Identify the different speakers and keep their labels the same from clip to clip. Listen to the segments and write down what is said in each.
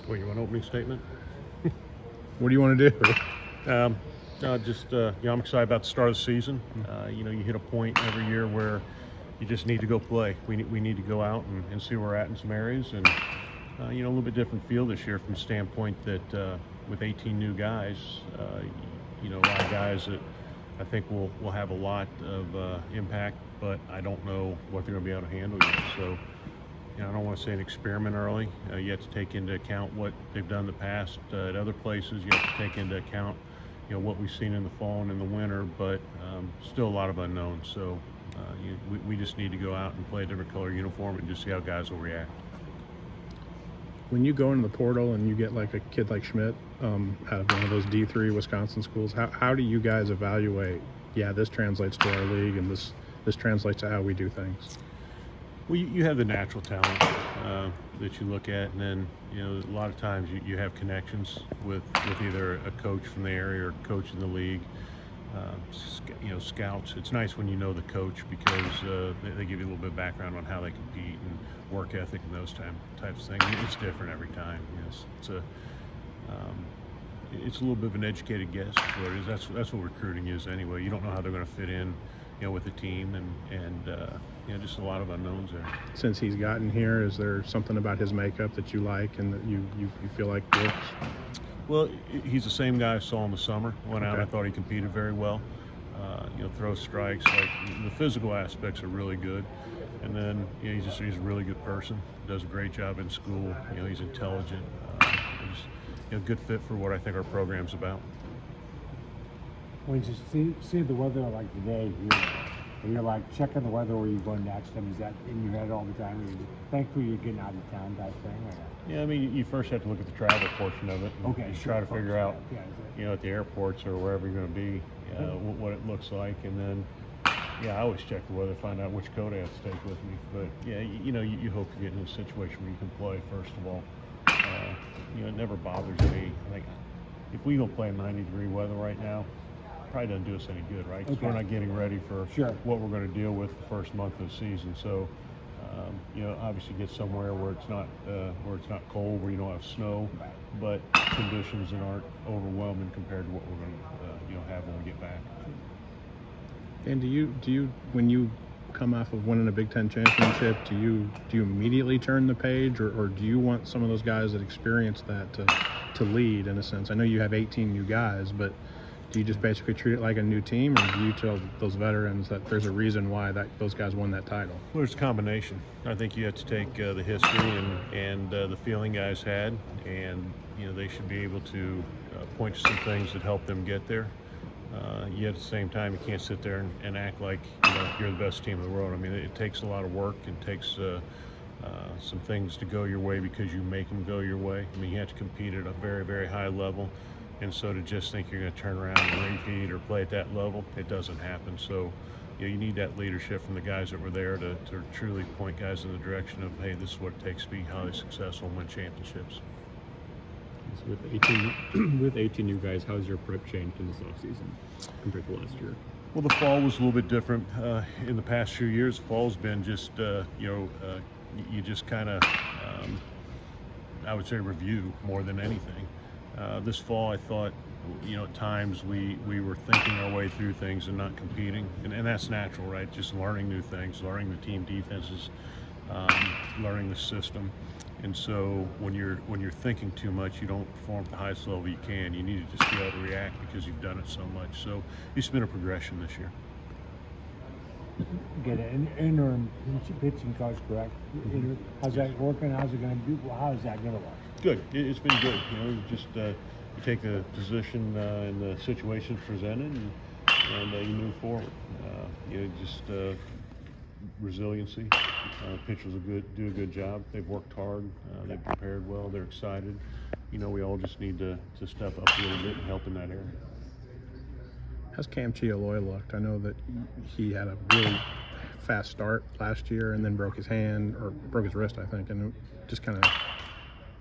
Speaker 1: Well, you want an opening statement?
Speaker 2: What do you want to do?
Speaker 1: I'm excited about the start of the season. You hit a point every year where you just need to go play. We need to go out and see where we're at in some areas, and a little bit different feel this year from the standpoint that with 18 new guys, a lot of guys that I think will have a lot of impact, but I don't know what they're going to be able to handle yet. So, I don't want to say an experiment early. You have to take into account what they've done in the past at other places. You have to take into account, what we've seen in the fall and in the winter, but still a lot of unknowns. So we just need to go out and play a different color uniform and just see how guys will react.
Speaker 2: When you go into the portal and you get like a kid like Schmidt out of one of those D3 Wisconsin schools, how do you guys evaluate, this translates to our league and this translates to how we do things?
Speaker 1: Well, you have the natural talent that you look at, and then a lot of times you have connections with either a coach from the area or a coach in the league. Scouts. It's nice when you know the coach because they give you a little bit of background on how they compete and work ethic and those types of things. It's different every time. It's a little bit of an educated guess. Is what it is. That's what recruiting is anyway. You don't know how they're going to fit in, with the team, and just a lot of unknowns there.
Speaker 2: Since he's gotten here, is there something about his makeup that you like and that you feel like works?
Speaker 1: Well, he's the same guy I saw in the summer. Went out, I thought he competed very well. Throws strikes. Like the physical aspects are really good, and then he's a really good person. Does a great job in school. He's intelligent. He's good fit for what I think our program's about.
Speaker 3: When you see the weather like today here, and you're like checking the weather where you're going next, is that in your head all the time? Thankfully you're getting out of town type thing? Or?
Speaker 1: Yeah, I mean, you first have to look at the travel portion of it. And try to figure out, at the airports or wherever you're going to be, what it looks like. And then, I always check the weather, find out which coat I have to take with me. But, you hope to get in a situation where you can play, first of all. It never bothers me. Like, if we go play in 90-degree weather right now, probably doesn't do us any good, right? Because we're not getting ready for what we're going to deal with the first month of the season. So, obviously get somewhere where it's not cold, where you don't have snow, but conditions that aren't overwhelming compared to what we're going to have when we get back.
Speaker 2: And do you when you come off of winning a Big Ten championship, do you immediately turn the page, or do you want some of those guys that experience that to lead in a sense? I know you have 18 new guys, but do you just basically treat it like a new team, or do you tell those veterans that there's a reason why those guys won that title?
Speaker 1: Well, it's a combination. I think you have to take the history and the feeling guys had, and they should be able to point to some things that help them get there. Yet at the same time, you can't sit there and act like you're the best team in the world. I mean, it takes a lot of work. It takes some things to go your way because you make them go your way. I mean, you have to compete at a very, very high level. And so to just think you're going to turn around and repeat or play at that level, it doesn't happen. So you need that leadership from the guys that were there to truly point guys in the direction of, hey, this is what it takes to be highly successful and win championships.
Speaker 4: So with 18 new guys, how's your prep changed in this offseason compared to last year?
Speaker 1: Well, the fall was a little bit different. In the past few years, the fall's been just, you just kind of, I would say, review more than anything. This fall, I thought, at times we were thinking our way through things and not competing, and that's natural, right? Just learning new things, learning the team defenses, learning the system. And so when you're thinking too much, you don't perform at the highest level you can. You need to just be able to react because you've done it so much. So it's been a progression this year.
Speaker 3: Get an interim pitching coach, correct? How's that working? How's it going to do? How is that going to work?
Speaker 1: Good. It's been good. You take a position in the situations presented, and you move forward. Resiliency. Pitchers do a good job. They've worked hard. They've prepared well. They're excited. We all just need to step up a little bit and help in that area.
Speaker 2: How's Cam Chialoy looked? I know that he had a really fast start last year and then broke his wrist, I think, and just kind of.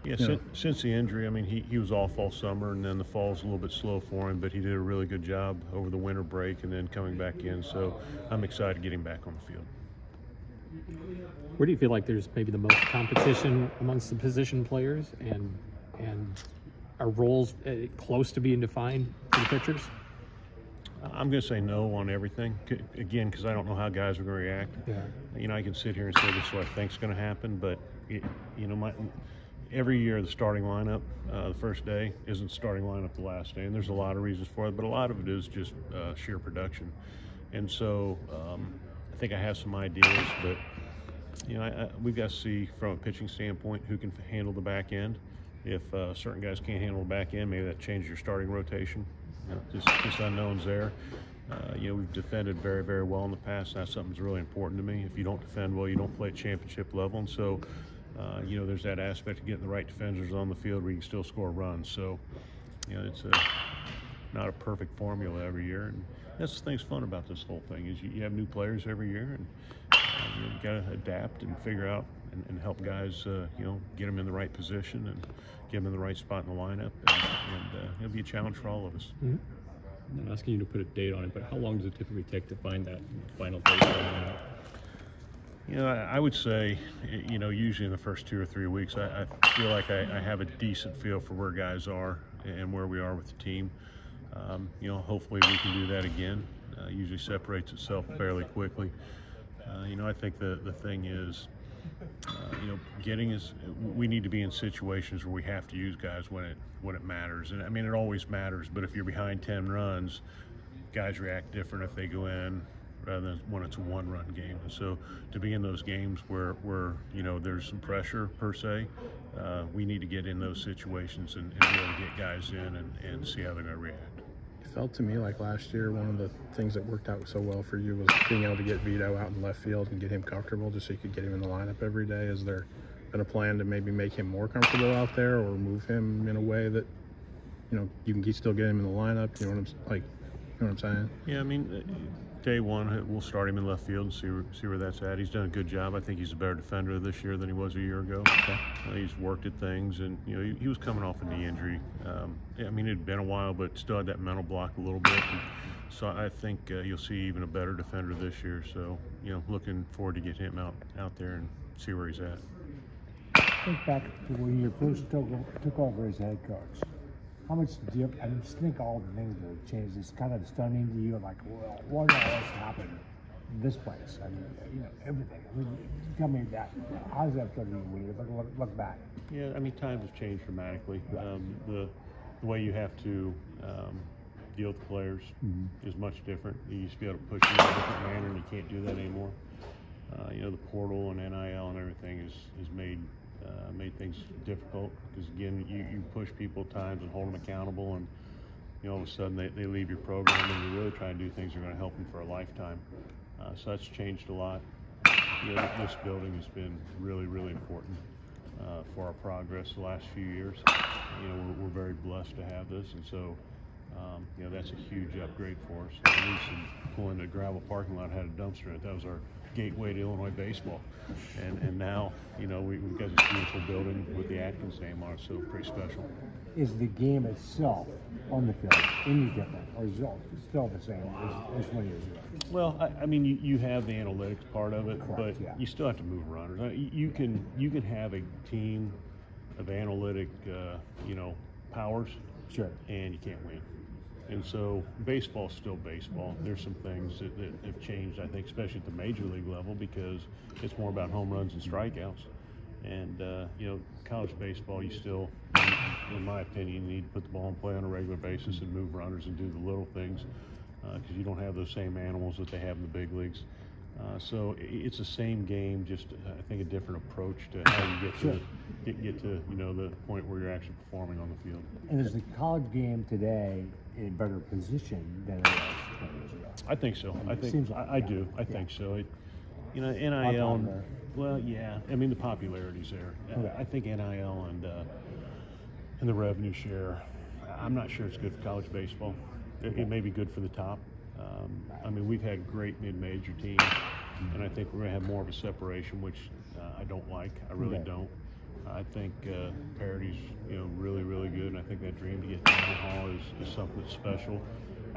Speaker 1: Yeah, since the injury, I mean, he was off all summer, and then the fall's a little bit slow for him, but he did a really good job over the winter break and then coming back in. So I'm excited to get him back on the field.
Speaker 4: Where do you feel like there's maybe the most competition amongst the position players, and And are roles close to being defined for the pitchers?
Speaker 1: I'm going to say no on everything, again, because I don't know how guys are going to react.
Speaker 4: Yeah.
Speaker 1: I can sit here and say this is what I think is going to happen, but every year the starting lineup the first day isn't starting lineup the last day, and there's a lot of reasons for it, but a lot of it is just sheer production. And so I think I have some ideas, but we've got to see from a pitching standpoint who can handle the back end. If certain guys can't handle the back end, maybe that changes your starting rotation. Just unknowns there. We've defended very, very well in the past. That's something that's really important to me. If you don't defend well, you don't play at championship level. And so, there's that aspect of getting the right defenders on the field where you can still score runs. So, it's not a perfect formula every year. And that's the thing's fun about this whole thing is you have new players every year, and you got to adapt and figure out and help guys, get them in the right position and get them in the right spot in the lineup. And it'll be a challenge for all of us.
Speaker 4: Mm-hmm. I'm not asking you to put a date on it, but how long does it typically take to find that final date?
Speaker 1: I would say, usually in the first 2 or 3 weeks, I feel like I have a decent feel for where guys are and where we are with the team. Hopefully we can do that again. Usually separates itself fairly quickly. I think the thing is, we need to be in situations where we have to use guys when it matters. And I mean, it always matters, but if you're behind 10 runs, guys react different if they go in rather than when it's a 1-run game. And so to be in those games where there's some pressure per se, we need to get in those situations and be able to get guys in and see how they're going to react.
Speaker 2: It felt to me like last year one of the things that worked out so well for you was being able to get Vito out in left field and get him comfortable just so you could get him in the lineup every day. Is there been a plan to maybe make him more comfortable out there or move him in a way that you can still get him in the lineup? You know what I'm saying?
Speaker 1: Yeah, I mean, day one we'll start him in left field and see where that's at. He's done a good job. I think he's a better defender this year than he was a year ago. Okay. He's worked at things, and he was coming off a knee injury. It had been a while, but still had that mental block a little bit. And so I think you'll see even a better defender this year. So looking forward to get him out there and see where he's at.
Speaker 3: Think back to when you first took over as head coach. How much do you? I just think all the things that have changed. It's kind of stunning to you. Like, well, what else happened in this place? I mean, everything. Tell me that. How does that feel to you when you look back?
Speaker 1: Yeah, times have changed dramatically. The way you have to deal with players is much different. You used to be able to push them in a different manner, and you can't do that anymore. The portal and NIL and everything has made things difficult because, again, you push people at times and hold them accountable, and all of a sudden they leave your program and you really try to do things that are going to help them for a lifetime. So that's changed a lot. This building has been really, really important for our progress the last few years. We're very blessed to have this, and so that's a huge upgrade for us. We used to pull into a gravel parking lot, had a dumpster in it. That was our gateway to Illinois baseball, and now we've got this beautiful building with the Atkins name on it, so pretty special.
Speaker 3: Is the game itself on the field any different, or is it still the same as 20 years ago?
Speaker 1: Well, you have the analytics part of it,
Speaker 3: Correct,
Speaker 1: but you still have to move runners. You can have a team of analytic powers,
Speaker 3: sure,
Speaker 1: and you can't win. And so baseball's still baseball. There's some things that have changed, I think, especially at the major league level, because it's more about home runs and strikeouts. And, college baseball, you still, in my opinion, need to put the ball in play on a regular basis and move runners and do the little things because you don't have those same animals that they have in the big leagues. So it's the same game, just I think a different approach to how you get to the point where you're actually performing on the field.
Speaker 3: And is the college game today in a better position than it was 20 years ago?
Speaker 1: I think so. I do. I think so.
Speaker 3: NIL.
Speaker 1: Well, yeah. The popularity's there.
Speaker 3: Okay.
Speaker 1: I think NIL and the revenue share. I'm not sure it's good for college baseball. It may be good for the top. We've had great mid-major teams, and I think we're going to have more of a separation, which I don't like. I really don't. I think parity's really, really good, and I think that dream to get to Omaha is something that's special.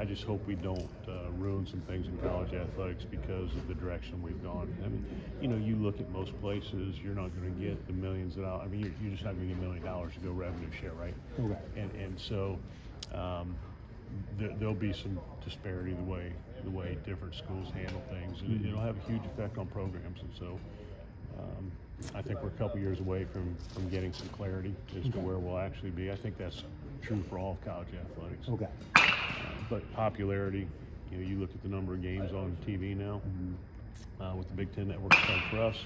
Speaker 1: I just hope we don't ruin some things in college athletics because of the direction we've gone. I mean, you know, you look at most places, you're not going to get the millions that I mean, you're just not going to get $1 million to go revenue share, right?
Speaker 3: Okay.
Speaker 1: And so there'll be some disparity the way different schools handle things, and it'll have a huge effect on programs. And so I think we're a couple years away from getting some clarity as to where we'll actually be. I think that's true for all of college athletics.
Speaker 3: Okay.
Speaker 1: But popularity, you know, you look at the number of games on TV now with the Big Ten Network done for us.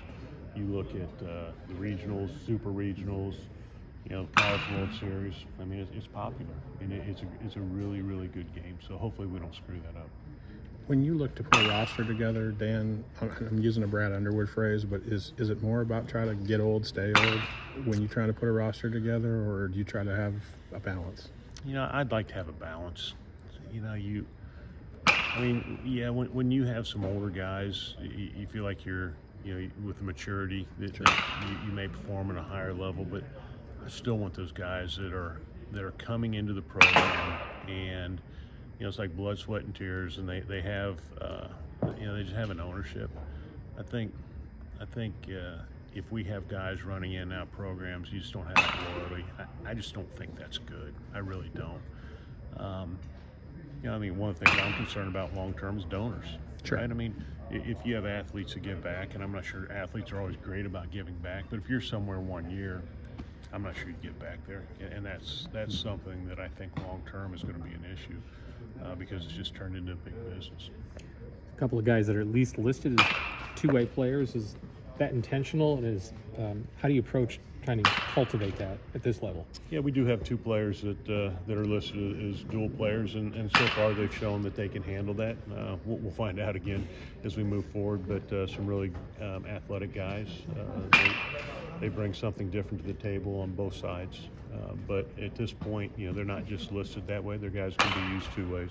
Speaker 1: You look at the regionals, super regionals, you know, College World Series. I mean, it's popular, and it's a really, really good game. So hopefully we don't screw that up.
Speaker 2: When you look to put a roster together, Dan, I'm using a Brad Underwood phrase, but is it more about trying to get old, stay old when you're trying to put a roster together, or do you try to have a balance?
Speaker 1: You know, I'd like to have a balance. You know, I mean, yeah, when you have some older guys, you feel like you're, you know, with the maturity that you may perform at a higher level, but I still want those guys that are coming into the program, and you know, it's like blood, sweat, and tears, and they have, you know, they just have an ownership. I think if we have guys running in and out programs, you just don't have that loyalty. I just don't think that's good. I really don't. You know, I mean, one of the things I'm concerned about long term is donors.
Speaker 2: Sure.
Speaker 1: Right? I mean, if you have athletes that give back, and I'm not sure athletes are always great about giving back, but if you're somewhere 1 year, I'm not sure you get back there, and that's something that I think long term is going to be an issue because it's just turned into a big business.
Speaker 5: A couple of guys that are at least listed as two-way players. Is that intentional, and how do you approach trying to cultivate that at this level?
Speaker 1: Yeah, we do have 2 players that are listed as dual players, and so far they've shown that they can handle that. We'll find out again as we move forward, but some really athletic guys. They bring something different to the table on both sides. But at this point, you know, they're not just listed that way. Their guys can be used 2 ways.